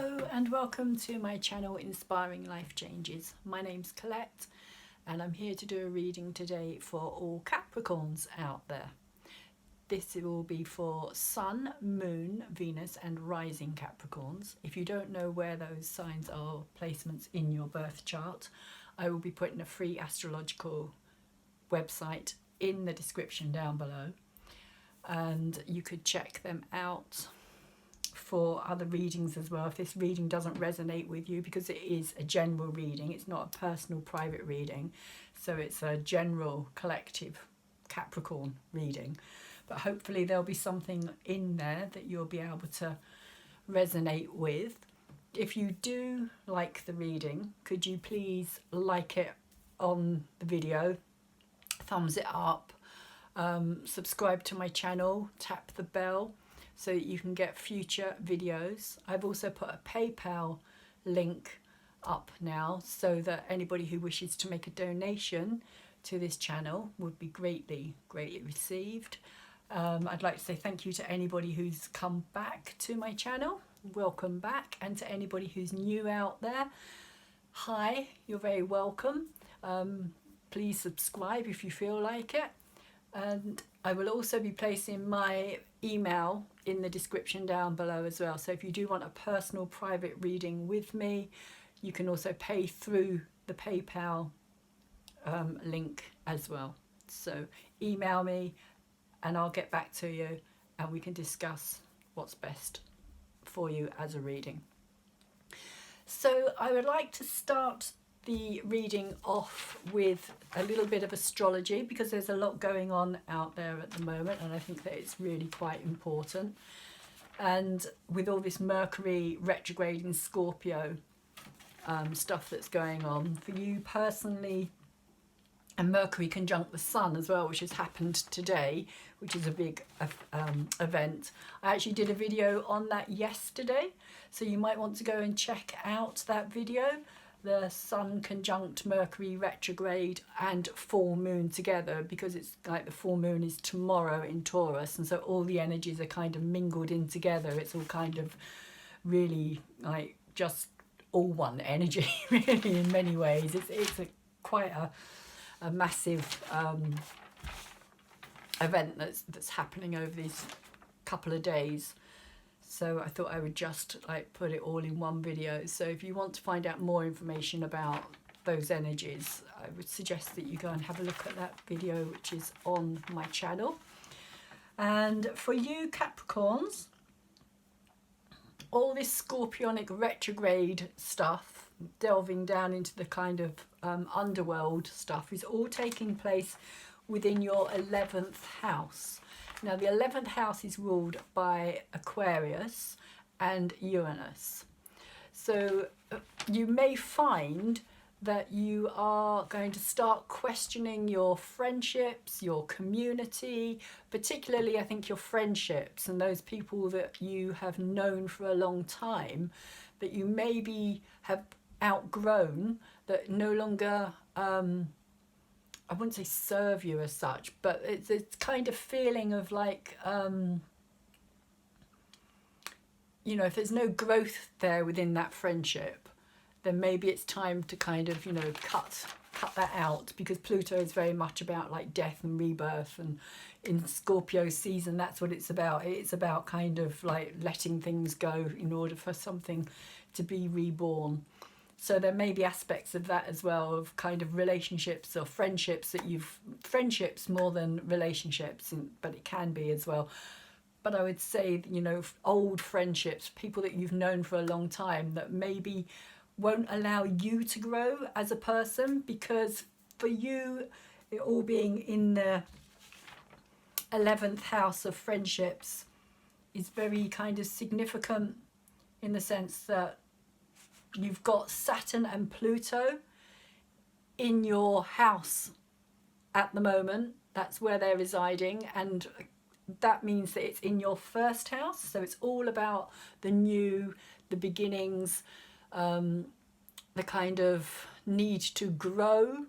Hello and welcome to my channel Inspiring Life Changes. My name's Colette and I'm here to do a reading today for all Capricorns out there. This will be for Sun, Moon, Venus and Rising Capricorns. If you don't know where those signs are, placements in your birth chart, I will be putting a free astrological website in the description down below and you could check them out for other readings as well if this reading doesn't resonate with you, because it is a general reading, it's not a personal private reading, so it's a general collective Capricorn reading, but hopefully there'll be something in there that you'll be able to resonate with. If you do like the reading, could you please like it on the video, thumbs it up, subscribe to my channel, tap the bell so that you can get future videos. I've also put a PayPal link up now so that anybody who wishes to make a donation to this channel would be greatly received. I'd like to say thank you to anybody who's come back to my channel, welcome back, and to anybody who's new out there, hi, you're very welcome. Please subscribe if you feel like it. And I will also be placing my email in the description down below as well. So if you do want a personal private reading with me, you can also pay through the PayPal link as well. So email me and I'll get back to you and we can discuss what's best for you as a reading. So I would like to start the reading off with a little bit of astrology, because there's a lot going on out there at the moment and I think that it's really quite important. And with all this Mercury retrograde in Scorpio stuff that's going on for you personally, and Mercury conjunct the Sun as well, which has happened today, which is a big event. I actually did a video on that yesterday, so you might want to go and check out that video. The Sun conjunct Mercury retrograde and full moon together, because it's like the full moon is tomorrow in Taurus, and so all the energies are kind of mingled in together. It's all kind of really like just all one energy really in many ways. It's quite a massive event that's happening over these couple of days. So I thought I would just like put it all in one video. So if you want to find out more information about those energies, I would suggest that you go and have a look at that video, which is on my channel. And for you Capricorns, all this Scorpionic retrograde stuff, delving down into the kind of underworld stuff, is all taking place within your 11th house. Now the 11th house is ruled by Aquarius and Uranus. So you may find that you are going to start questioning your friendships, your community, particularly I think your friendships and those people that you have known for a long time that you maybe have outgrown, that no longer I wouldn't say serve you as such, but it's kind of feeling of like, you know, if there's no growth there within that friendship, then maybe it's time to kind of, you know, cut that out, because Pluto is very much about like death and rebirth, and in Scorpio season that's what it's about. It's about kind of like letting things go in order for something to be reborn. So there may be aspects of that as well, of kind of relationships or friendships that friendships more than relationships, but it can be as well. But I would say, you know, old friendships, people that you've known for a long time that maybe won't allow you to grow as a person, because for you, it all being in the 11th house of friendships is very kind of significant in the sense that you've got Saturn and Pluto in your house at the moment. That's where they're residing, and that means that it's in your first house. So it's all about the new, the beginnings, the kind of need to grow,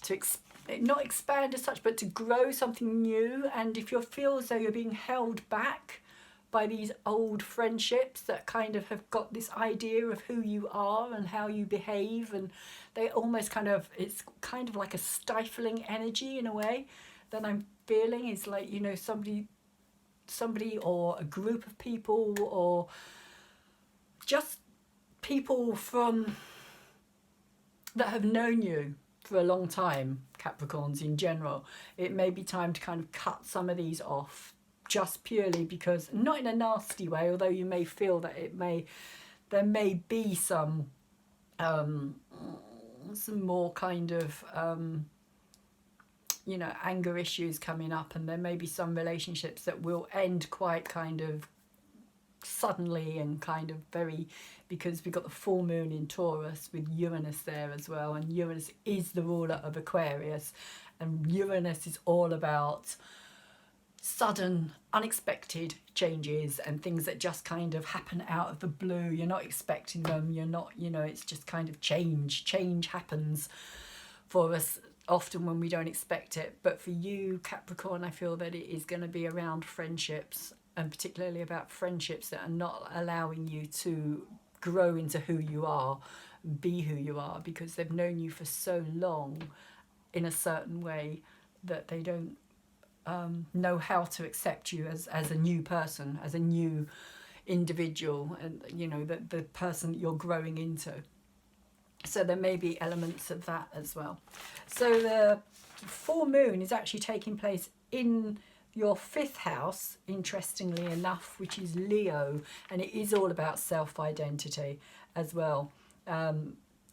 to not expand as such, but to grow something new. And if you feel as though you're being held back by these old friendships that kind of have got this idea of who you are and how you behave, and they almost kind of, it's kind of like a stifling energy in a way that I'm feeling. Is like, you know, somebody or a group of people, or just people from that have known you for a long time, Capricorns in general. It may be time to kind of cut some of these off, just purely because, not in a nasty way, although you may feel that there may be some more kind of you know, anger issues coming up, and there may be some relationships that will end quite kind of suddenly and kind of very, because we've got the full moon in Taurus with Uranus there as well, and Uranus is the ruler of Aquarius, and Uranus is all about sudden unexpected changes and things that just kind of happen out of the blue. You're not expecting them, you're not, you know, it's just kind of change happens for us often when we don't expect it. But for you, Capricorn, I feel that it is going to be around friendships, and particularly about friendships that are not allowing you to grow into who you are, be who you are, because they've known you for so long in a certain way that they don't know how to accept you as a new person, as a new individual, and you know, the person that you're growing into. So there may be elements of that as well. So the full moon is actually taking place in your 5th house, interestingly enough, which is Leo, and it is all about self-identity as well.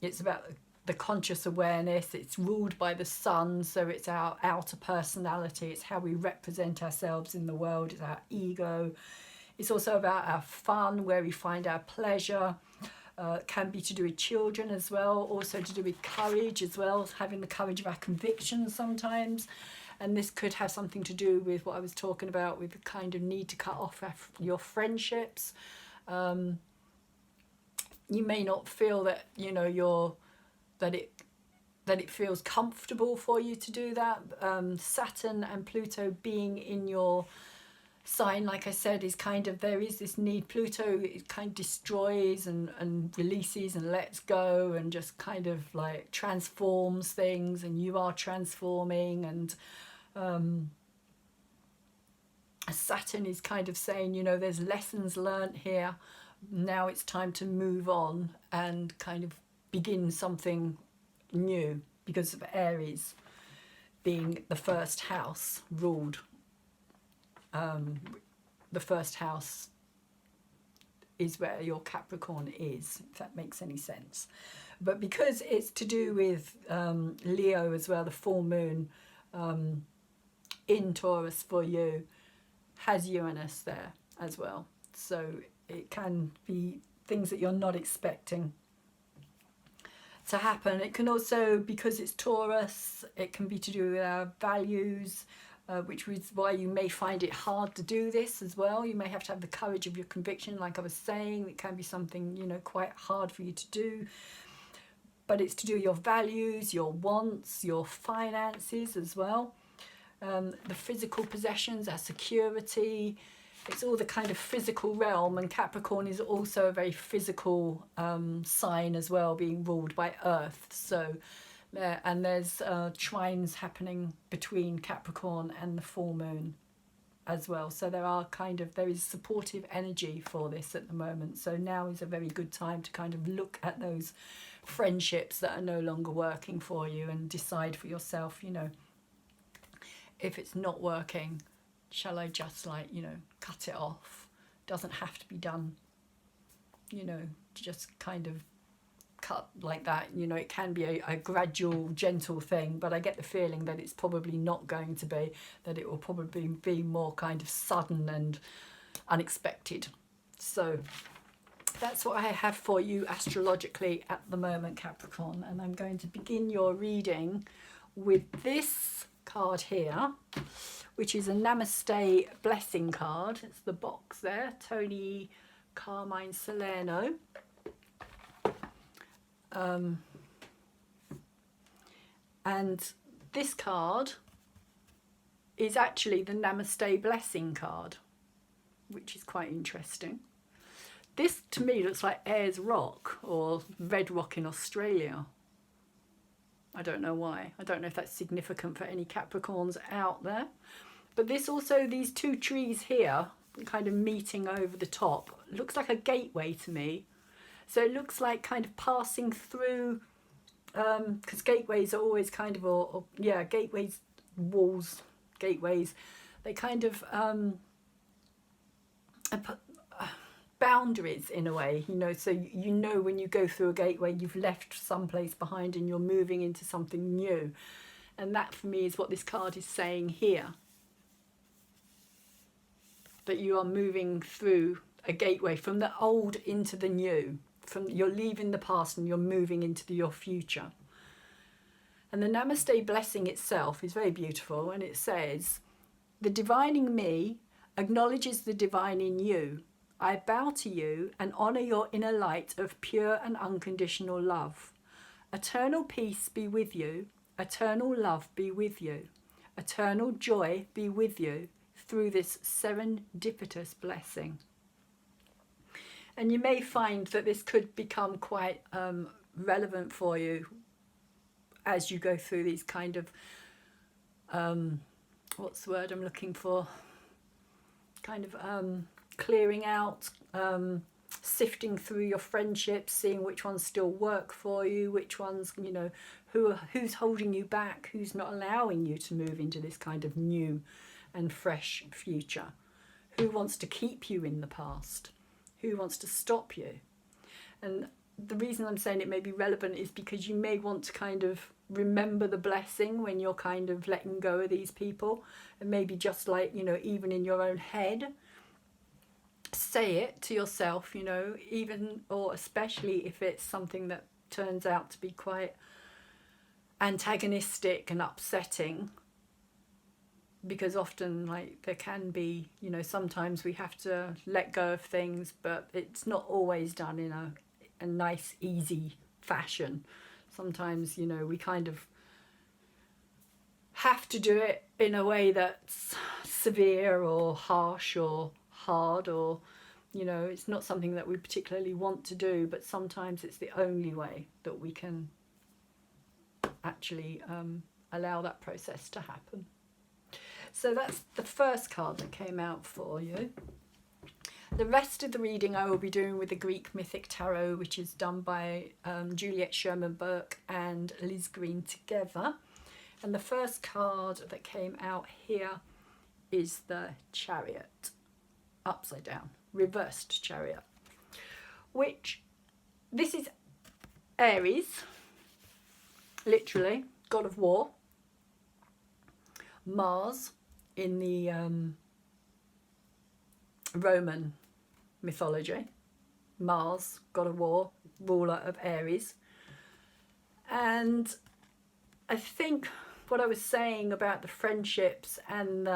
It's about the conscious awareness. It's ruled by the sun, so it's our outer personality. It's how we represent ourselves in the world. It's our ego. It's also about our fun, where we find our pleasure. Can be to do with children as well, also to do with courage as well, having the courage of our convictions sometimes. And this could have something to do with what I was talking about, with the kind of need to cut off your friendships. You may not feel that, you know, that it feels comfortable for you to do that. Saturn and Pluto being in your sign, like I said, is kind of, there is this need. Pluto, it kind of destroys and releases and lets go and just kind of like transforms things, and you are transforming. And Saturn is kind of saying, you know, there's lessons learnt here. Now it's time to move on and kind of begin something new, because of Aries being the 1st house ruled. The 1st house is where your Capricorn is, if that makes any sense. But because it's to do with Leo as well, the full moon in Taurus for you has Uranus there as well. So it can be things that you're not expecting to happen. It can also, because it's Taurus, it can be to do with our values, which is why you may find it hard to do this as well. You may have to have the courage of your conviction, like I was saying. It can be something, you know, quite hard for you to do. But it's to do with your values, your wants, your finances as well. The physical possessions, our security. It's all the kind of physical realm, and Capricorn is also a very physical sign as well, being ruled by Earth. So and there's trines happening between Capricorn and the full moon as well. So there is supportive energy for this at the moment. So now is a very good time to kind of look at those friendships that are no longer working for you and decide for yourself, you know, if it's not working, shall I just, like, you know, cut it off? Doesn't have to be done, you know, just kind of cut like that. You know, it can be a gradual, gentle thing, but I get the feeling that it's probably not going to be, that it will probably be more kind of sudden and unexpected. So that's what I have for you astrologically at the moment, Capricorn. And I'm going to begin your reading with this card here, which is a Namaste blessing card. It's the box there, Tony Carmine Salerno. And this card is actually the Namaste blessing card, which is quite interesting. This to me looks like Ayers Rock or Red Rock in Australia. I don't know why. I don't know if that's significant for any Capricorns out there. But this also, these two trees here, kind of meeting over the top, looks like a gateway to me. So it looks like kind of passing through, because gateways are always kind of, yeah, gateways, walls, gateways, they kind of boundaries in a way, you know, so you know when you go through a gateway you've left some place behind and you're moving into something new. And that for me is what this card is saying here, that you are moving through a gateway from the old into the new, from you're leaving the past and you're moving into your future. And the Namaste blessing itself is very beautiful, and it says, the divine in me acknowledges the divine in you. I bow to you and honour your inner light of pure and unconditional love. Eternal peace be with you. Eternal love be with you. Eternal joy be with you through this serendipitous blessing. And you may find that this could become quite relevant for you as you go through these kind of, what's the word I'm looking for? Kind of clearing out, sifting through your friendships, seeing which ones still work for you, which ones, you know, who's holding you back, who's not allowing you to move into this kind of new and fresh future, who wants to keep you in the past, who wants to stop you. And the reason I'm saying it may be relevant is because you may want to kind of remember the blessing when you're kind of letting go of these people, and maybe just like, you know, even in your own head, say it to yourself, you know, even or especially if it's something that turns out to be quite antagonistic and upsetting, because often like there can be, you know, sometimes we have to let go of things, but it's not always done in a nice easy fashion. Sometimes, you know, we kind of have to do it in a way that's severe or harsh or hard, or, you know, it's not something that we particularly want to do, but sometimes it's the only way that we can actually allow that process to happen. So that's the first card that came out for you. The rest of the reading I will be doing with the Greek Mythic Tarot, which is done by Juliet Sherman Burke and Liz Green together. And the first card that came out here is the Chariot, upside down, reversed Chariot, which this is Aries, literally, god of war, Mars in the Roman mythology, Mars, god of war, ruler of Aries. And I think what I was saying about the friendships and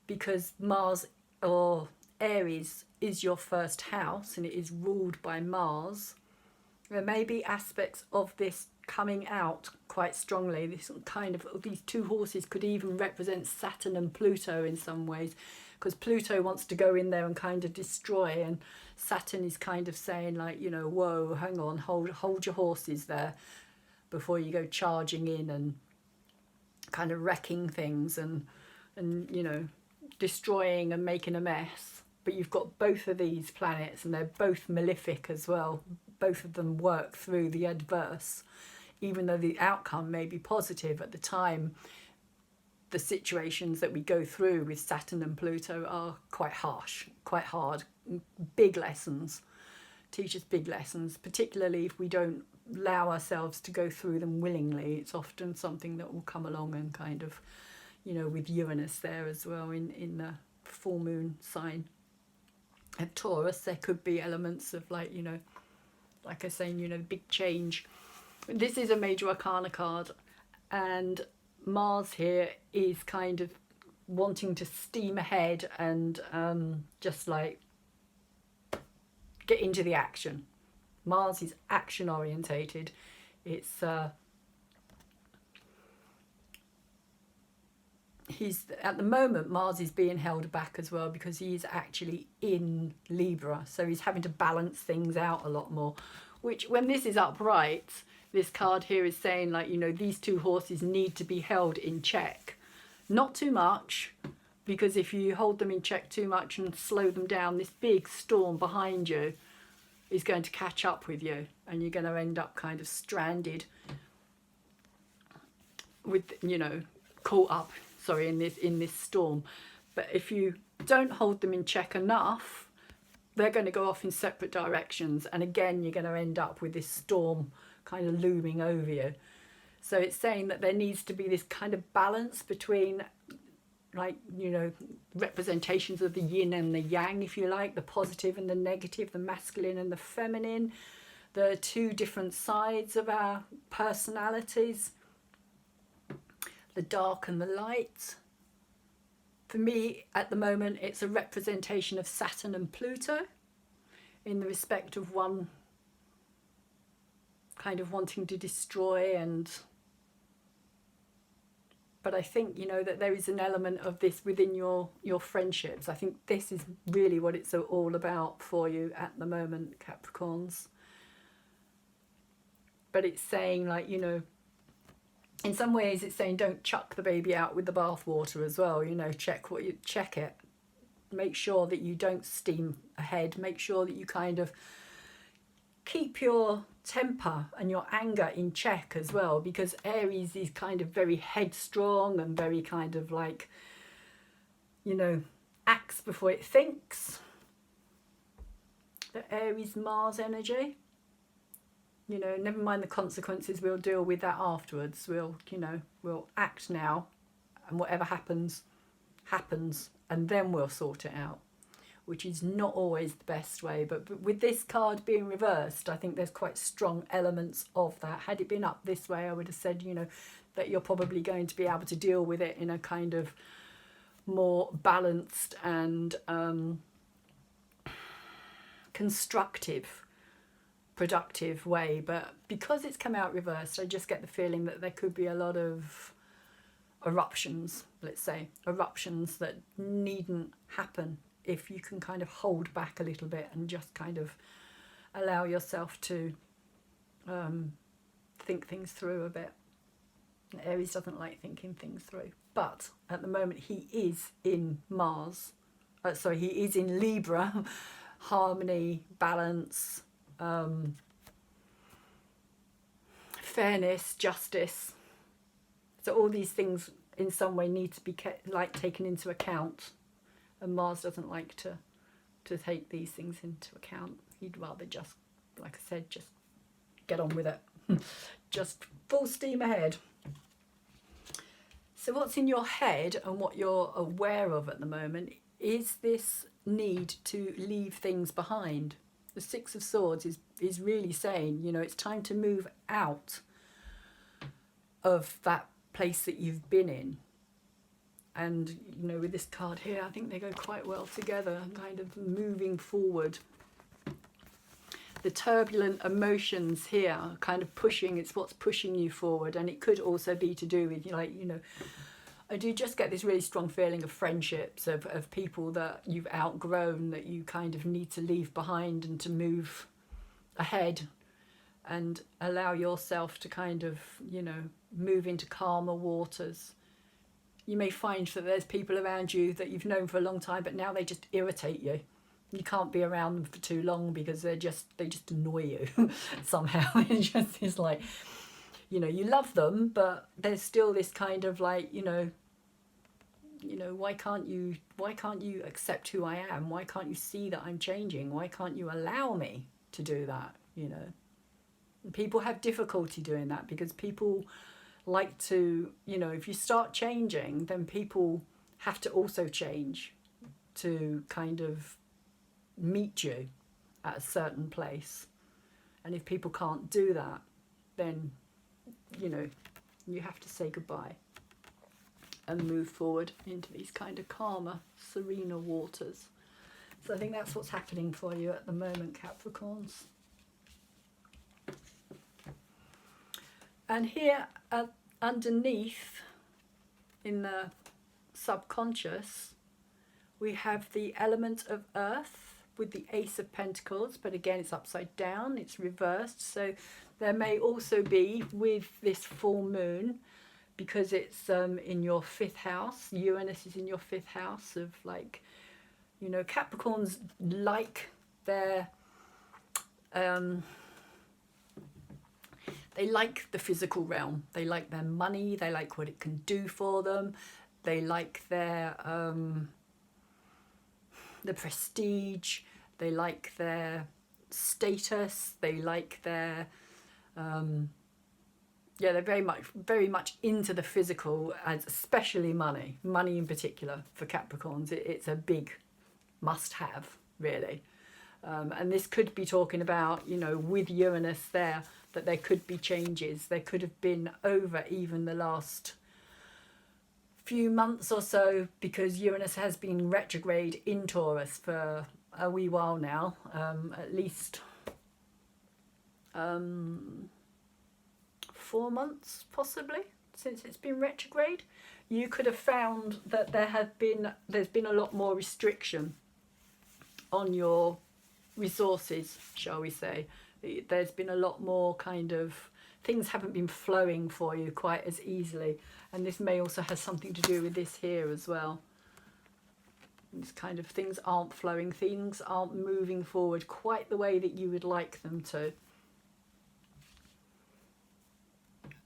because Mars or Aries is your first house and it is ruled by Mars, there may be aspects of this coming out quite strongly. This kind of, these two horses could even represent Saturn and Pluto in some ways, because Pluto wants to go in there and kind of destroy, and Saturn is kind of saying like, you know, whoa, hang on, hold your horses there before you go charging in and kind of wrecking things and you know, destroying and making a mess. But you've got both of these planets and they're both malefic as well. Both of them work through the adverse, even though the outcome may be positive at the time. The situations that we go through with Saturn and Pluto are quite harsh, quite hard, big lessons, teach us big lessons, particularly if we don't allow ourselves to go through them willingly. It's often something that will come along and kind of, you know, with Uranus there as well in the full moon sign of Taurus, there could be elements of like, you know, like I was saying, you know, big change. This is a major arcana card, and Mars here is kind of wanting to steam ahead and just like get into the action. Mars is action orientated. It's he's at the moment, Mars is being held back as well because he's actually in Libra, so he's having to balance things out a lot more, which when this is upright, this card here is saying, like, you know, these two horses need to be held in check, not too much, because if you hold them in check too much and slow them down, this big storm behind you is going to catch up with you, and you're going to end up kind of stranded with, you know, caught up, sorry, in this storm. But if you don't hold them in check enough, they're going to go off in separate directions, and again you're going to end up with this storm kind of looming over you. So it's saying that there needs to be this kind of balance between, like, you know, representations of the yin and the yang, if you like, the positive and the negative, the masculine and the feminine, the two different sides of our personalities, the dark and the light. For me, at the moment, it's a representation of Saturn and Pluto, in the respect of one kind of wanting to destroy, and but I think, you know, that there is an element of this within your friendships. I think this is really what it's all about for you at the moment, Capricorns. But it's saying, like, you know, in some ways it's saying don't chuck the baby out with the bathwater as well. You know, check it. Make sure that you don't steam ahead. Make sure that you kind of keep your temper and your anger in check as well, because Aries is kind of very headstrong and very kind of like, you know, acts before it thinks. The Aries Mars energy. You know, never mind the consequences, we'll deal with that afterwards. We'll, you know, we'll act now, and whatever happens, happens, and then we'll sort it out, which is not always the best way. But with this card being reversed, I think there's quite strong elements of that. Had it been up this way, I would have said, you know, that you're probably going to be able to deal with it in a kind of more balanced and constructive, productive way. But because it's come out reversed, I just get the feeling that there could be a lot of eruptions, let's say, eruptions that needn't happen if you can kind of hold back a little bit and just kind of allow yourself to think things through a bit. Aries doesn't like thinking things through, but at the moment he is in Mars, he is in Libra, harmony, balance, fairness, justice. So all these things in some way need to be taken into account, and Mars doesn't like to take these things into account. He'd rather just, like I said, just get on with it. Just full steam ahead. So what's in your head and what you're aware of at the moment is this need to leave things behind. The Six of Swords is really saying, you know, it's time to move out of that place that you've been in. And, you know, with this card here, I think they go quite well together, kind of moving forward. The turbulent emotions here are kind of pushing, it's what's pushing you forward. And it could also be to do with, like, you know, I do just get this really strong feeling of friendships, of people that you've outgrown, that you kind of need to leave behind and to move ahead and allow yourself to kind of, you know, move into calmer waters. You may find that there's people around you that you've known for a long time, but now they just irritate you. You can't be around them for too long because they just annoy you somehow. It just is like, you know, you love them, but there's still this kind of like, you know, why can't you accept who I am? Why can't you see that I'm changing? Why can't you allow me to do that? You know, and people have difficulty doing that because people like to, you know, if you start changing, then people have to also change to kind of meet you at a certain place. And if people can't do that, then, you know, you have to say goodbye and move forward into these kind of calmer, serener waters. So I think that's what's happening for you at the moment, Capricorns. And here underneath in the subconscious, we have the element of earth with the Ace of Pentacles, but again it's upside down, it's reversed. So there may also be, with this full moon, because it's in your 5th house, Uranus is in your 5th house of, like, you know, Capricorns like their they like the physical realm, they like their money, they like what it can do for them, they like their the prestige, they like their status, they like their yeah, they're very much into the physical, as especially money in particular. For Capricorns, it's a big must have, really. And this could be talking about, you know, with Uranus there, that there could be changes. There could have been over even the last few months or so, because Uranus has been retrograde in Taurus for a wee while now, at least 4 months possibly since it's been retrograde. You could have found that there's been a lot more restriction on your resources, shall we say. There's been a lot more kind of, things haven't been flowing for you quite as easily, and this may also have something to do with this here as well. This kind of, things aren't flowing, things aren't moving forward quite the way that you would like them to.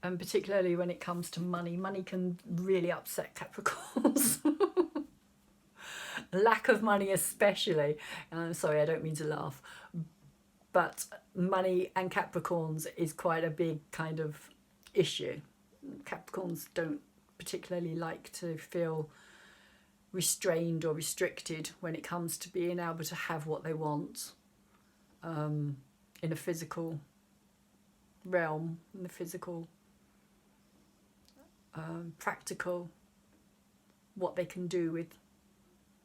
And particularly when it comes to money, money can really upset Capricorns. Lack of money especially. Sorry, I don't mean to laugh. But money and Capricorns is quite a big kind of issue. Capricorns don't particularly like to feel restrained or restricted when it comes to being able to have what they want in a physical realm, in the physical practical, what they can do with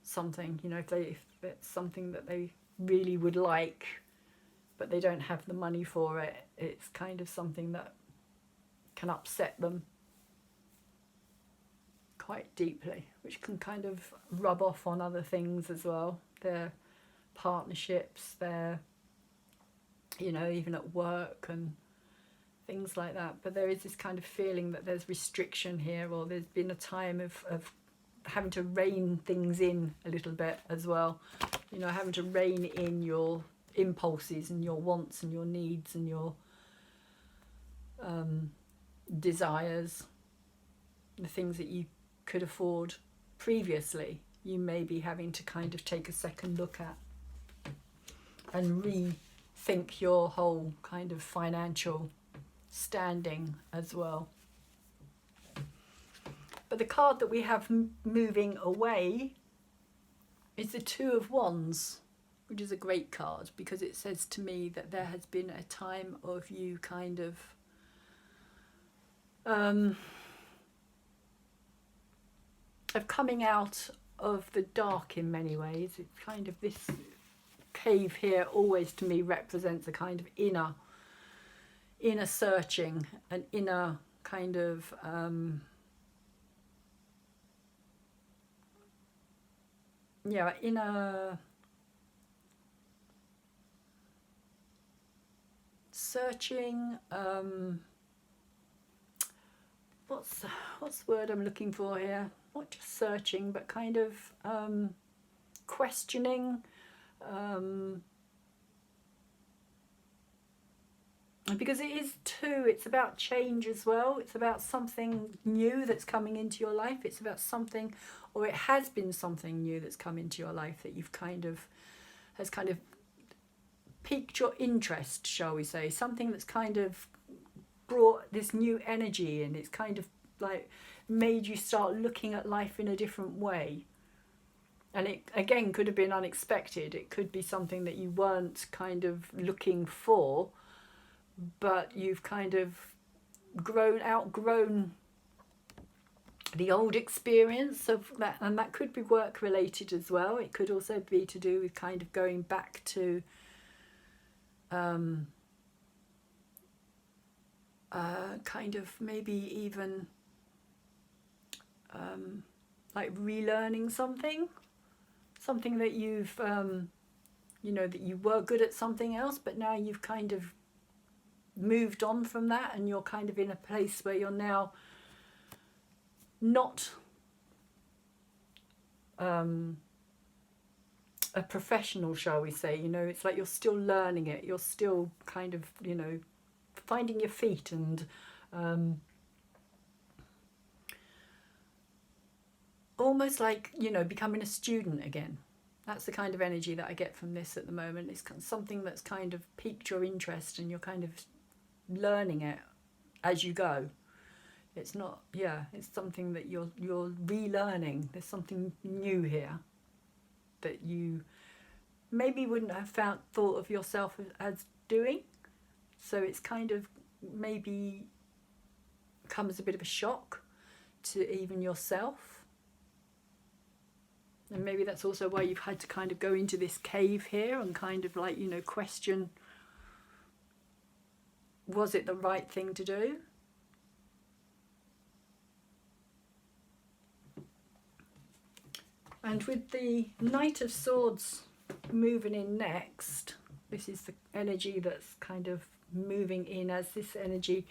something. You know, if it's something that they really would like but they don't have the money for it, it's kind of something that can upset them quite deeply, which can kind of rub off on other things as well, their partnerships, their, you know, even at work and things like that. But there is this kind of feeling that there's restriction here, or there's been a time of having to rein things in a little bit as well. You know, having to rein in your impulses and your wants and your needs and your desires, the things that you could afford previously, you may be having to kind of take a second look at and rethink your whole kind of financial standing as well. But the card that we have moving away is the Two of Wands, which is a great card because it says to me that there has been a time of you kind of coming out of the dark in many ways. It's kind of, this cave here always to me represents a kind of inner searching, an inner kind of inner searching, what's the word I'm looking for here? Not just searching, but kind of questioning, because it is two. It's about change as well. It's about something new that's coming into your life. It's about something, or it has been something new that's come into your life that you've kind of, has kind of piqued your interest, shall we say. Something that's kind of brought this new energy in. It's kind of like made you start looking at life in a different way. And it, again, could have been unexpected. It could be something that you weren't kind of looking for, but you've kind of outgrown the old experience of that. And that could be work related as well. It could also be to do with kind of going back to kind of maybe even like relearning something that you've you know, that you were good at something else, but now you've kind of moved on from that, and you're kind of in a place where you're now not a professional, shall we say. You know, it's like you're still learning it, you're still kind of, you know, finding your feet, and almost like, you know, becoming a student again. That's the kind of energy that I get from this at the moment. It's something that's kind of piqued your interest, and you're kind of learning it as you go. It's not, yeah, it's something that you're relearning. There's something new here that you maybe wouldn't have thought of yourself as doing. So it's kind of maybe comes a bit of a shock to even yourself. And maybe that's also why you've had to kind of go into this cave here and kind of like, you know, question, was it the right thing to do? And with the Knight of Swords moving in next, this is the energy that's kind of moving in as this energy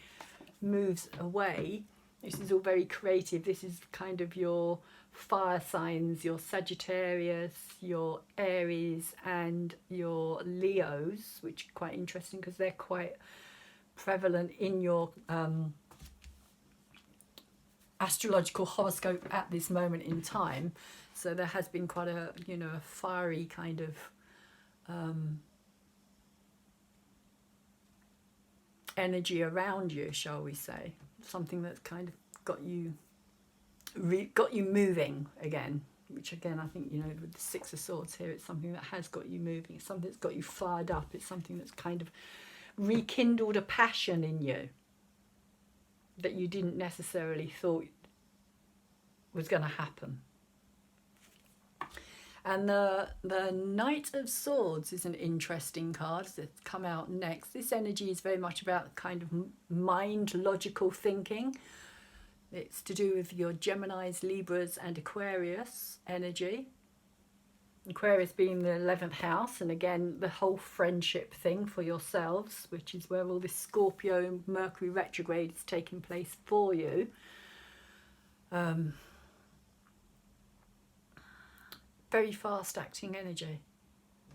moves away. This is all very creative. This is kind of your fire signs, your Sagittarius, your Aries and your Leos, which are quite interesting because they're quite prevalent in your astrological horoscope at this moment in time. So there has been quite a, you know, a fiery kind of energy around you, shall we say. Something that's kind of got you moving again, which again, I think, you know, with the Six of Swords here, it's something that has got you moving. It's something that's got you fired up. It's something that's kind of rekindled a passion in you that you didn't necessarily thought was going to happen. And the Knight of Swords is an interesting card that's come out next. This energy is very much about kind of mind, logical thinking. It's to do with your Geminis, Libras and Aquarius energy. Aquarius being the 11th house, and again the whole friendship thing for yourselves, which is where all this Scorpio Mercury retrograde is taking place for you. Very fast acting energy,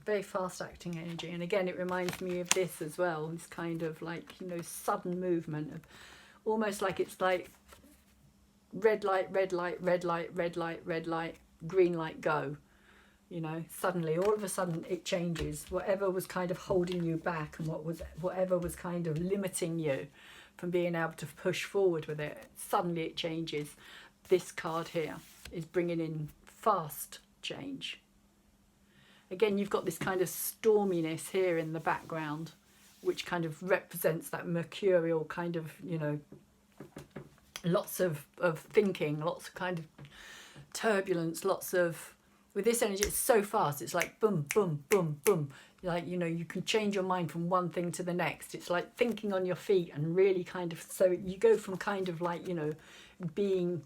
very fast acting energy. And again, it reminds me of this as well, this kind of like, you know, sudden movement of almost like it's like red light, red light, red light, red light, red light, green light, go. You know, suddenly, all of a sudden it changes. Whatever was kind of holding you back and whatever was kind of limiting you from being able to push forward with it, suddenly it changes. This card here is bringing in fast change. Again, you've got this kind of storminess here in the background, which kind of represents that mercurial kind of, you know, lots of thinking, lots of kind of turbulence, lots of, with this energy, it's so fast. It's like boom, boom, boom, boom. Like, you know, you can change your mind from one thing to the next. It's like thinking on your feet and really kind of, so you go from kind of like, you know, being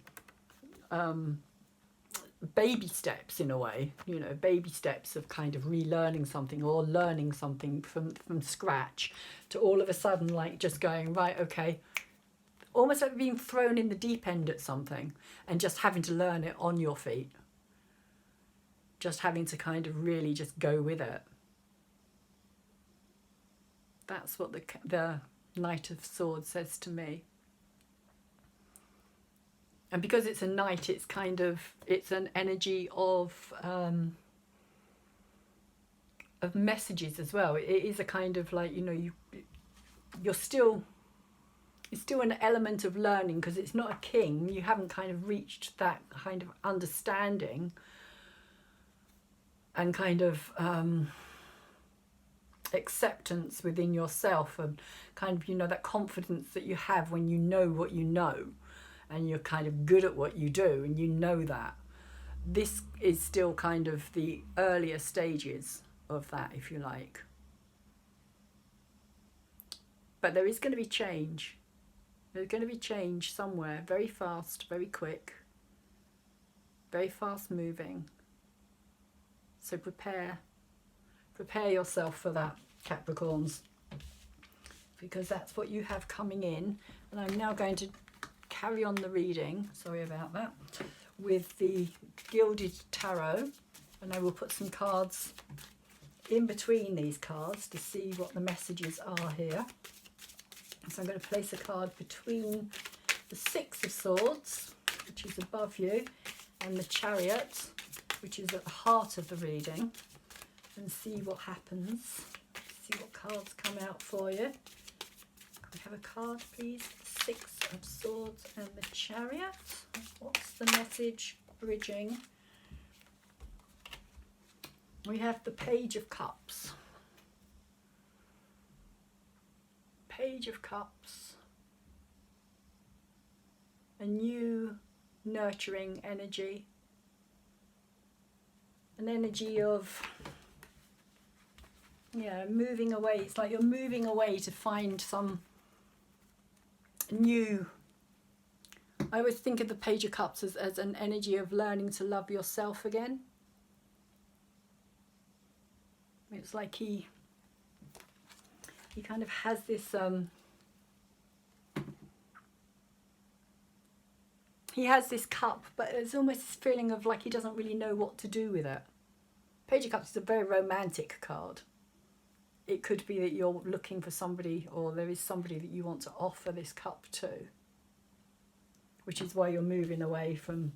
baby steps in a way, you know, baby steps of kind of relearning something or learning something from scratch, to all of a sudden like just going, right, okay, almost like being thrown in the deep end at something and just having to learn it on your feet, just having to kind of really just go with it. That's what the Knight of Swords says to me. And because it's a knight, it's kind of, it's an energy of messages as well. It is a kind of like, you know, you're still, it's still an element of learning, because it's not a king. You haven't kind of reached that kind of understanding and kind of acceptance within yourself, and kind of, you know, that confidence that you have when you know what you know. And you're kind of good at what you do, and you know that. This is still kind of the earlier stages of that, if you like. But there is going to be change. There's going to be change somewhere, very fast, very quick. very fast moving. So prepare yourself for that, Capricorns, because that's what you have coming in. And I'm now going to carry on the reading, sorry about that, with the Gilded Tarot, and I will put some cards in between these cards to see what the messages are here. So I'm going to place a card between the Six of Swords, which is above you, and the Chariot, which is at the heart of the reading, and see what happens. See what cards come out for you. Can we have a card, please? The Six of Swords and the Chariot. What's the message bridging? We have the Page of Cups. Page of Cups. A new nurturing energy. An energy of, yeah, moving away. It's like you're moving away to find some new. I always think of the Page of Cups as an energy of learning to love yourself again. It's like he kind of has this he has this cup, but it's almost this feeling of like he doesn't really know what to do with it. Page of Cups is a very romantic card. It could be that you're looking for somebody, or there is somebody that you want to offer this cup to, which is why you're moving away from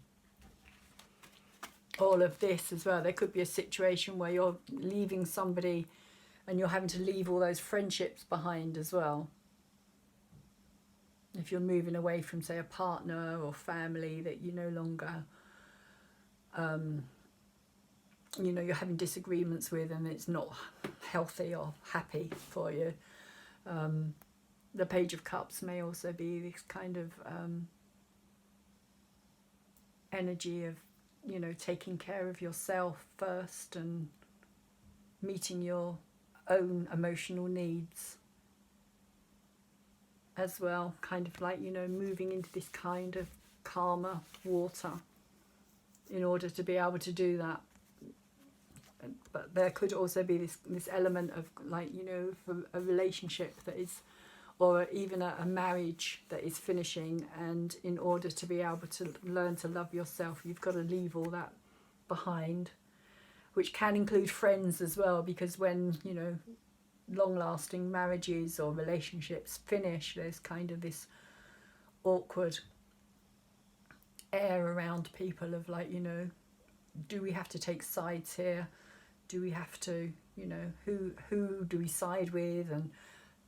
all of this as well. There could be a situation where you're leaving somebody and you're having to leave all those friendships behind as well. If you're moving away from, say, a partner or family that you no longer, you know, you're having disagreements with, and it's not healthy or happy for you. The Page of Cups may also be this kind of energy of, you know, taking care of yourself first and meeting your own emotional needs as well, kind of like, you know, moving into this kind of calmer water in order to be able to do that. But there could also be this element of, like, you know, for a relationship that is, or even a marriage that is finishing, and in order to be able to learn to love yourself, you've got to leave all that behind, which can include friends as well, because when, you know, long-lasting marriages or relationships finish, there's kind of this awkward air around people of, like, you know, do we have to take sides here? Do we have to, you know, who do we side with, and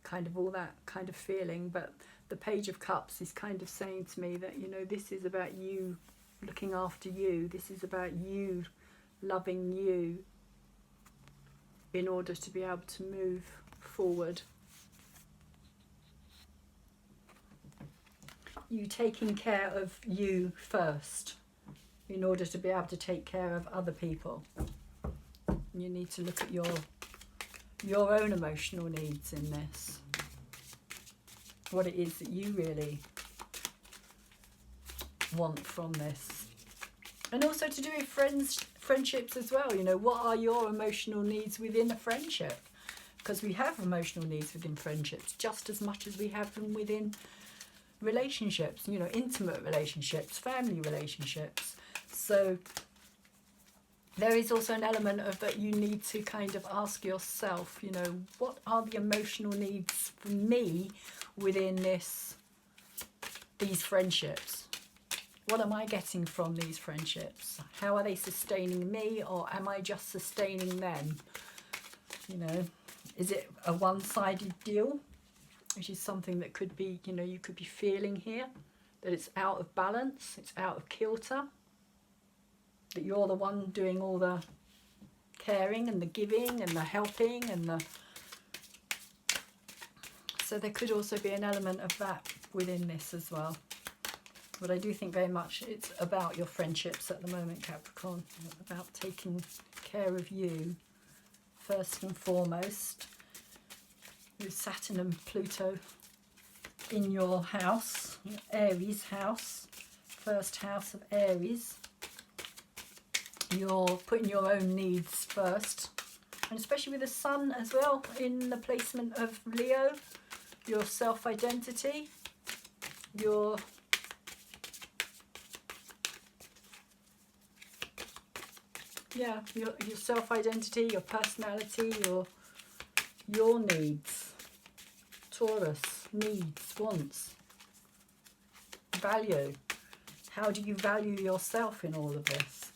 kind of all that kind of feeling. But the Page of Cups is kind of saying to me that, you know, this is about you looking after you. This is about you loving you in order to be able to move forward. You taking care of you first in order to be able to take care of other people. You need to look at your own emotional needs in this. What it is that you really want from this. And also to do with friendships as well. You know, what are your emotional needs within a friendship? Because we have emotional needs within friendships just as much as we have them within relationships, you know, intimate relationships, family relationships. So there is also an element of that you need to kind of ask yourself, you know, what are the emotional needs for me within these friendships? What am I getting from these friendships? How are they sustaining me, or am I just sustaining them? You know, is it a one-sided deal? Which is something that could be, you know, you could be feeling here, that it's out of balance, it's out of kilter, that you're the one doing all the caring and the giving and the helping and the... So there could also be an element of that within this as well. But I do think very much it's about your friendships at the moment, Capricorn, about taking care of you first and foremost. With Saturn and Pluto in your house, your Aries house, first house of Aries. You're putting your own needs first, and especially with the sun as well in the placement of Leo, your self-identity, your self-identity, your personality, your needs. Taurus, needs, wants, value. How do you value yourself in all of this?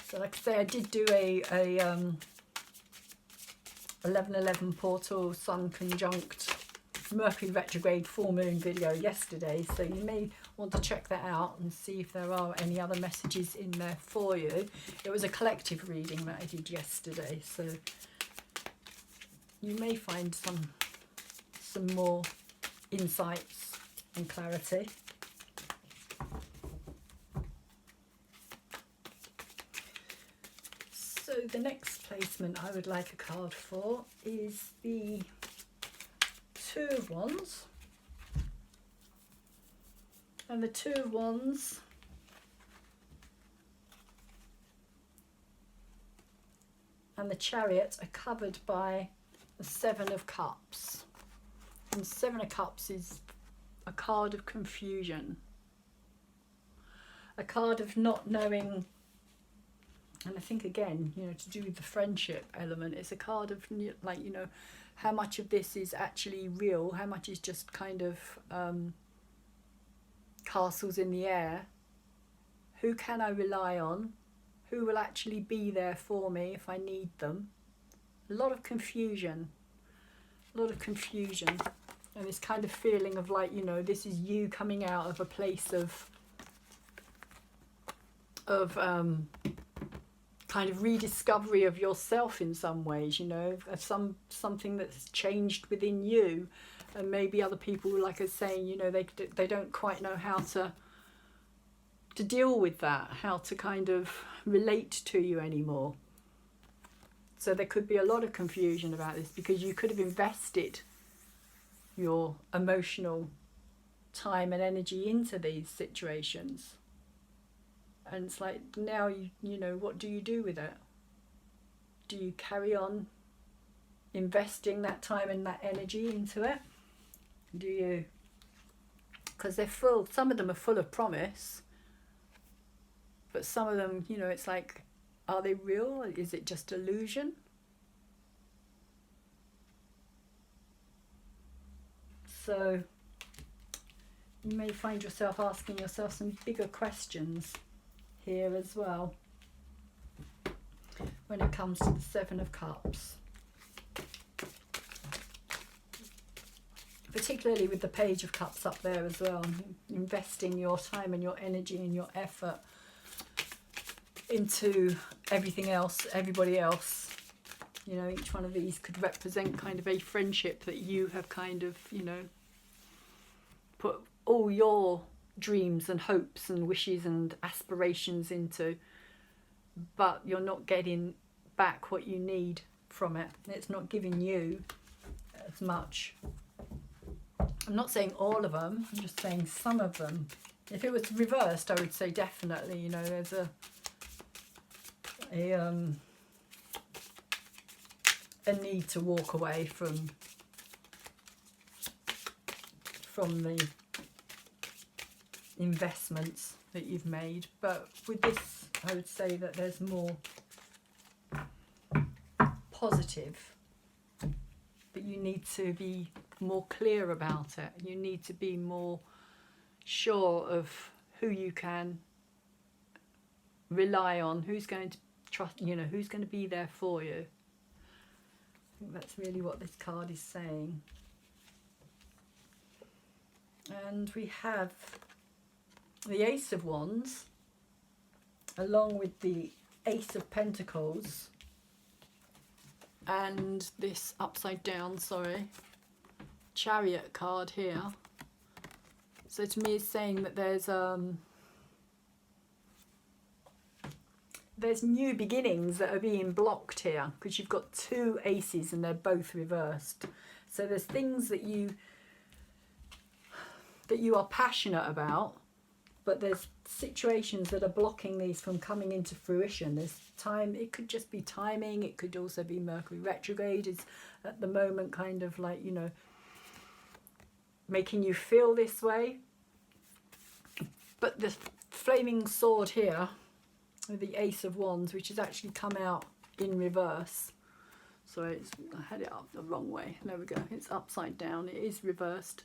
So like I say, I did do a 11/11 portal sun conjunct Mercury retrograde full moon video yesterday, so you may want to check that out and see if there are any other messages in there for you. It was a collective reading that I did yesterday, so you may find some more insights and clarity. So the next placement I would like a card for is the Two of Wands. And the Two of Wands and the Chariot are covered by the Seven of Cups. And Seven of Cups is a card of confusion. A card of not knowing. And I think again, you know, to do with the friendship element, it's a card of like, you know, how much of this is actually real, how much is just kind of castles in the air. Who can I rely on? Who will actually be there for me if I need them? A lot of confusion. A lot of confusion. And this kind of feeling of like, you know, this is you coming out of a place of kind of rediscovery of yourself in some ways, you know, of something that's changed within you, and maybe other people, like I was saying, you know, they don't quite know how to deal with that, how to kind of relate to you anymore. So there could be a lot of confusion about this, because you could have invested your emotional time and energy into these situations. And it's like, now, you know, what do you do with it? Do you carry on investing that time and that energy into it? Do you? Because they're full, some of them are full of promise. But some of them, you know, it's like, are they real? Is it just illusion? So you may find yourself asking yourself some bigger questions here as well when it comes to the Seven of Cups, particularly with the Page of Cups up there as well. Investing your time and your energy and your effort into everything else, everybody else. You know, each one of these could represent kind of a friendship that you have kind of, you know, put all your dreams and hopes and wishes and aspirations into, but you're not getting back what you need from it. It's not giving you as much. I'm not saying all of them, I'm just saying some of them. If it was reversed, I would say definitely, you know, there's a need to walk away from the investments that you've made. But with this, I would say that there's more positive, but you need to be more clear about it. You need to be more sure of who you can rely on, who's going to trust, you know, who's going to be there for you. I think that's really what this card is saying. And we have the Ace of Wands along with the Ace of Pentacles and this upside down, Chariot card here. So to me it's saying that there's new beginnings that are being blocked here, because you've got two aces and they're both reversed. So there's things that you are passionate about, but there's situations that are blocking these from coming into fruition. There's time, it could just be timing, it could also be Mercury retrograde is at the moment kind of like, you know, making you feel this way. But the flaming sword here with the Ace of Wands, which has actually come out in reverse. Sorry, I had it up the wrong way. There we go. It's upside down. It is reversed.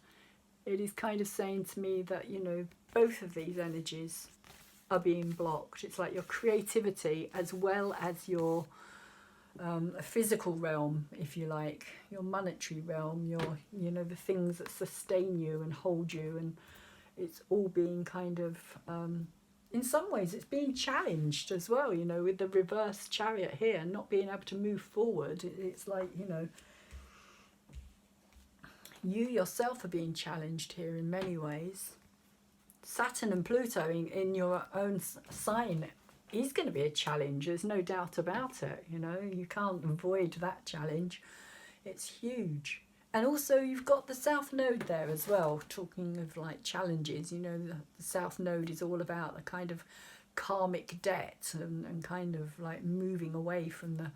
It is kind of saying to me that, you know, both of these energies are being blocked. It's like your creativity as well as your physical realm, if you like, your monetary realm, your, you know, the things that sustain you and hold you, and it's all being kind of in some ways it's being challenged as well, you know, with the reverse Chariot here, not being able to move forward. It's like, you know, you yourself are being challenged here in many ways. Saturn and Pluto in your own sign is going to be a challenge, there's no doubt about it, you know, you can't avoid that challenge. It's huge. And also you've got the South Node there as well, talking of like challenges, you know, the South Node is all about the kind of karmic debt and kind of like moving away from the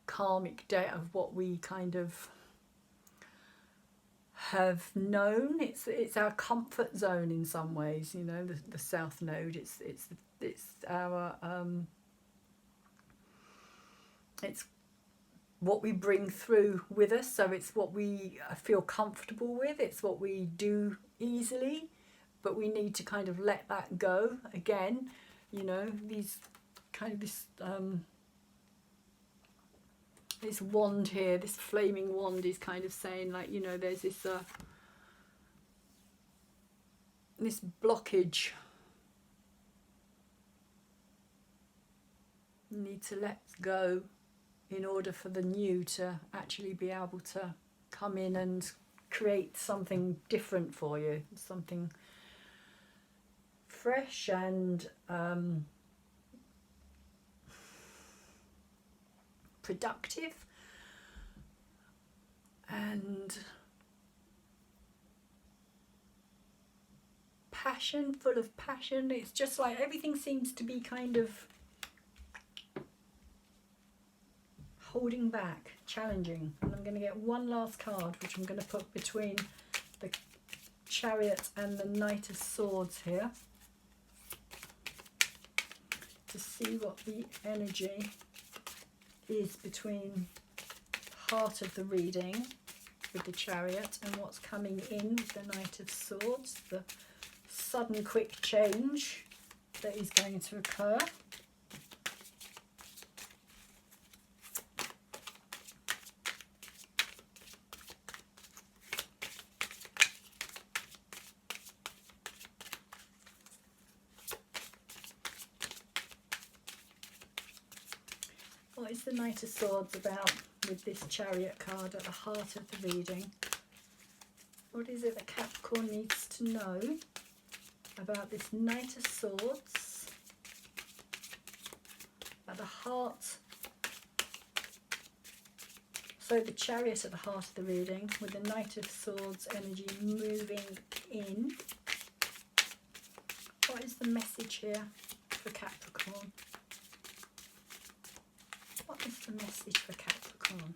karmic debt of what we kind of have known. It's our comfort zone in some ways, you know, the South Node. It's our it's what we bring through with us, so it's what we feel comfortable with, it's what we do easily, but we need to kind of let that go again, you know. These kind of this wand here, this flaming wand is kind of saying like, you know, there's this this blockage you need to let go in order for the new to actually be able to come in and create something different for you, something fresh and productive and passion, full of passion. It's just like everything seems to be kind of holding back, challenging. And I'm going to get one last card, which I'm going to put between the Chariot and the Knight of Swords here, to see what the energy is between the heart of the reading with the Chariot and what's coming in with the Knight of Swords, the sudden quick change that is going to occur. What is the Knight of Swords about with this Chariot card at the heart of the reading? What is it that Capricorn needs to know about this Knight of Swords at the heart? So the Chariot at the heart of the reading with the Knight of Swords energy moving in. What is the message here for Capricorn? What is the message for Capricorn?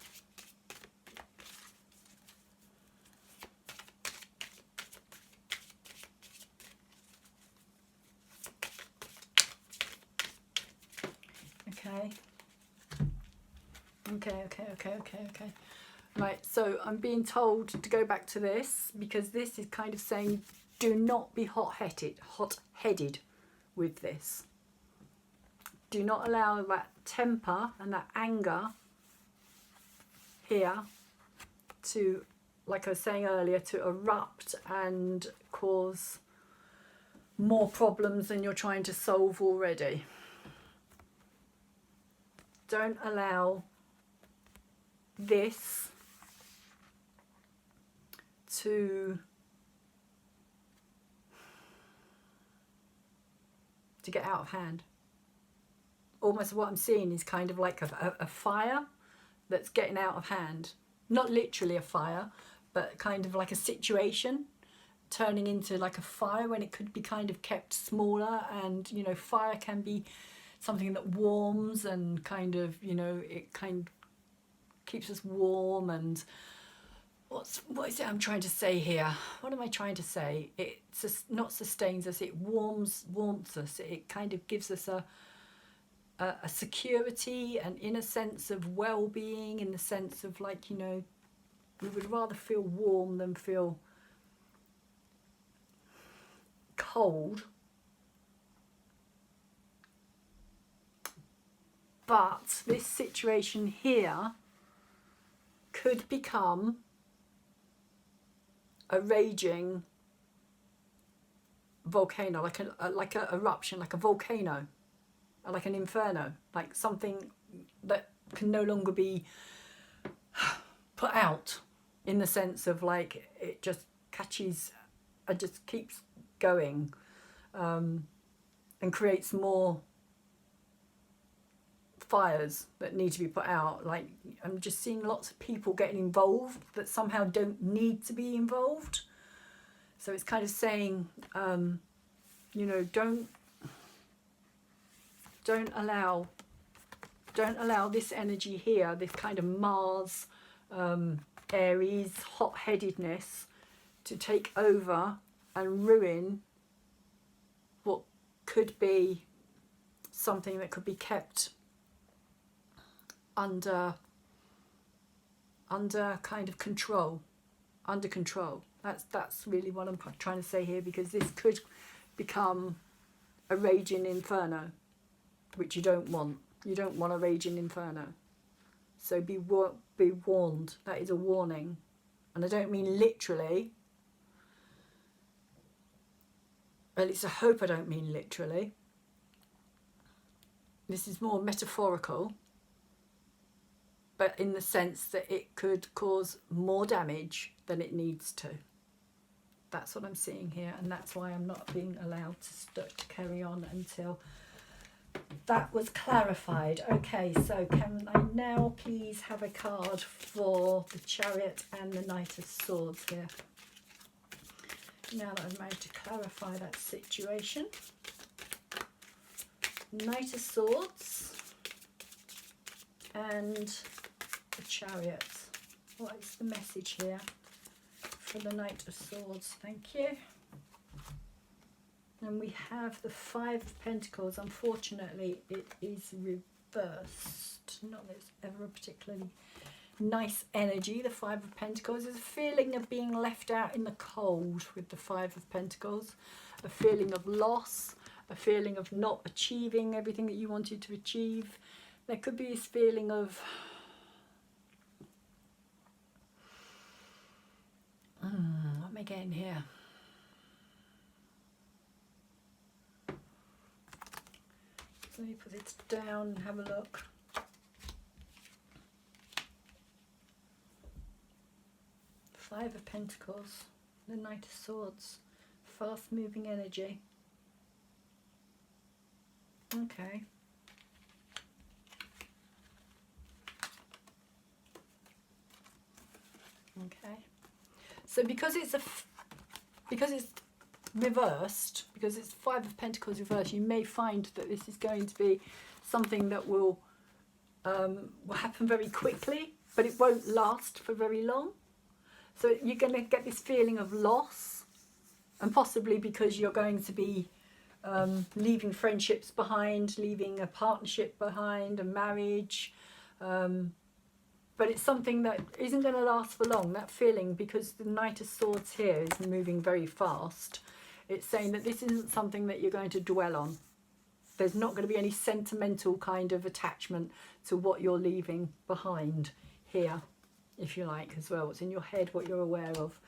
Okay. Right, so I'm being told to go back to this because this is kind of saying do not be hot-headed with this. Do not allow that temper and that anger here to, like I was saying earlier, to erupt and cause more problems than you're trying to solve already. Don't allow this to get out of hand. Almost what I'm seeing is kind of like a fire that's getting out of hand. Not literally a fire, but kind of like a situation. turning into like a fire when it could be kind of kept smaller. And you know, fire can be something that warms and kind of, you know, it kind of keeps us warm. And what is it I'm trying to say here? What am I trying to say? It not sustains us, it warms us. It kind of gives us a security and inner sense of well-being, in the sense of like, you know, we would rather feel warm than feel cold. But this situation here could become a raging volcano, like a eruption, like a volcano, like an inferno, like something that can no longer be put out, in the sense of like it just catches and just keeps going, and creates more fires that need to be put out. Like, I'm just seeing lots of people getting involved that somehow don't need to be involved. So it's kind of saying, you know, don't allow this energy here, this kind of Mars, Aries hot-headedness, to take over and ruin what could be something that could be kept under kind of control, under control. That's really what I'm trying to say here, because this could become a raging inferno, which you don't want. You don't want a raging inferno. So be warned. That is a warning. And I don't mean literally. At least I hope I don't mean literally. This is more metaphorical, but in the sense that it could cause more damage than it needs to. That's what I'm seeing here, and that's why I'm not being allowed to carry on until that was clarified. Okay, so can I now please have a card for the Chariot and the Knight of Swords here? Now that I've managed to clarify that situation. Knight of Swords and the Chariot. What is the message here for the Knight of Swords? Thank you. And we have the Five of Pentacles. Unfortunately, it is reversed. Not that it's ever a particularly nice energy, the Five of Pentacles. There's a feeling of being left out in the cold with the Five of Pentacles. A feeling of loss, a feeling of not achieving everything that you wanted to achieve. There could be this feeling of what am I getting here? So let me put this down and have a look. Five of Pentacles, the Knight of Swords, fast moving energy. Okay. Okay. So because it's reversed, because it's Five of Pentacles reversed, you may find that this is going to be something that will happen very quickly, but it won't last for very long. So you're going to get this feeling of loss, and possibly because you're going to be leaving friendships behind, leaving a partnership behind, a marriage. But it's something that isn't going to last for long, that feeling, because the Knight of Swords here is moving very fast. It's saying that this isn't something that you're going to dwell on. There's not going to be any sentimental kind of attachment to what you're leaving behind here, if you like, as well. What's in your head, what you're aware of.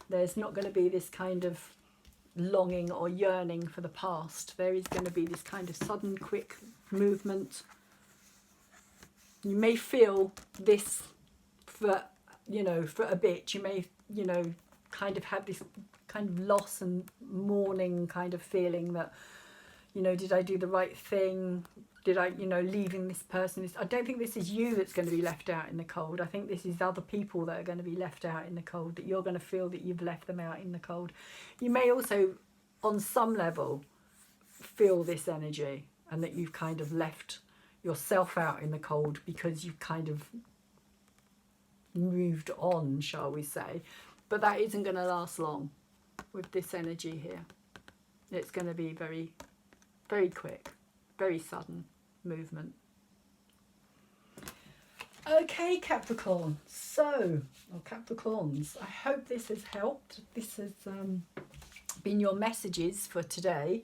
There's not going to be this kind of longing or yearning for the past. There is going to be this kind of sudden, quick movement. You may feel this for, you know, for a bit. You may, you know, kind of have this kind of loss and mourning kind of feeling that, you know, did I do the right thing? did I, you know, leaving this person? I don't think this is you that's going to be left out in the cold. I think this is other people that are going to be left out in the cold, that you're going to feel that you've left them out in the cold. You may also, on some level, feel this energy and that you've kind of left yourself out in the cold because you've kind of moved on, shall we say. But that isn't going to last long with this energy here. It's going to be very, very quick, very sudden movement. Okay, Capricorn. So, or Capricorns, I hope this has helped. This has been your messages for today.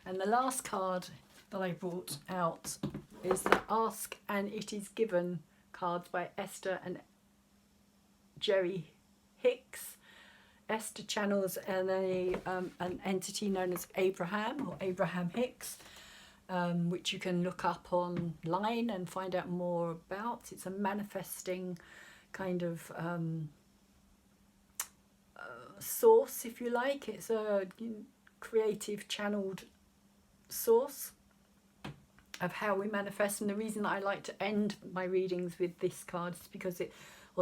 And the last card that I brought out is the Ask and It Is Given cards by Esther and Jerry Hicks. Esther channels an entity known as Abraham, or Abraham Hicks, which you can look up online and find out more about. It's a manifesting kind of source, if you like. It's a creative channeled source of how we manifest. And the reason that I like to end my readings with this card is because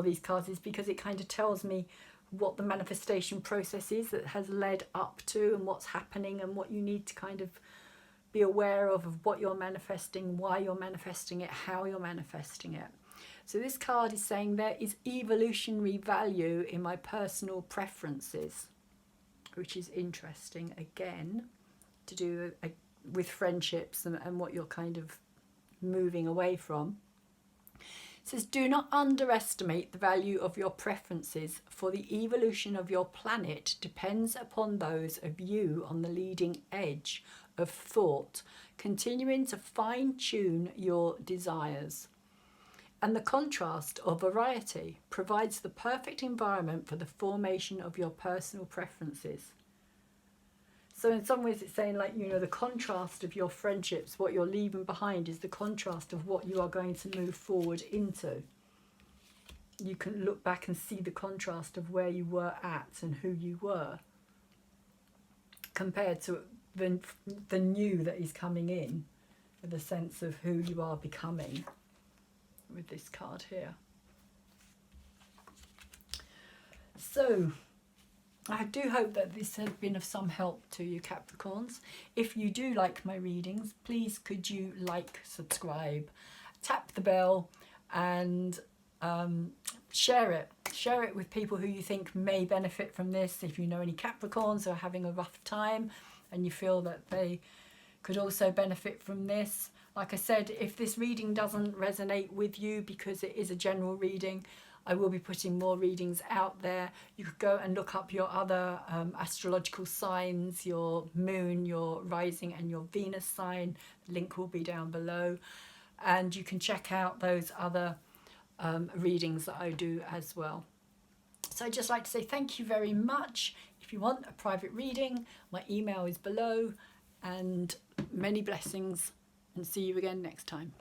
these cards is because it kind of tells me what the manifestation process is that has led up to, and what's happening, and what you need to kind of be aware of what you're manifesting, why you're manifesting it, how you're manifesting it. So this card is saying there is evolutionary value in my personal preferences, which is interesting, again, to do with friendships and what you're kind of moving away from. It says, do not underestimate the value of your preferences, for the evolution of your planet depends upon those of you on the leading edge of thought, continuing to fine-tune your desires. And the contrast or variety provides the perfect environment for the formation of your personal preferences. So in some ways it's saying, like, you know, the contrast of your friendships, what you're leaving behind is the contrast of what you are going to move forward into. You can look back and see the contrast of where you were at and who you were compared to the new that is coming in, with a sense of who you are becoming with this card here. So I do hope that this has been of some help to you, Capricorns. If you do like my readings, please could you like, subscribe, tap the bell, and share it. Share it with people who you think may benefit from this. If you know any Capricorns who are having a rough time and you feel that they could also benefit from this. Like I said, if this reading doesn't resonate with you, because it is a general reading, I will be putting more readings out there. You could go and look up your other astrological signs, your moon, your rising and your Venus sign. The link will be down below. And you can check out those other readings that I do as well. So I'd just like to say thank you very much. If you want a private reading, my email is below, and many blessings, and see you again next time.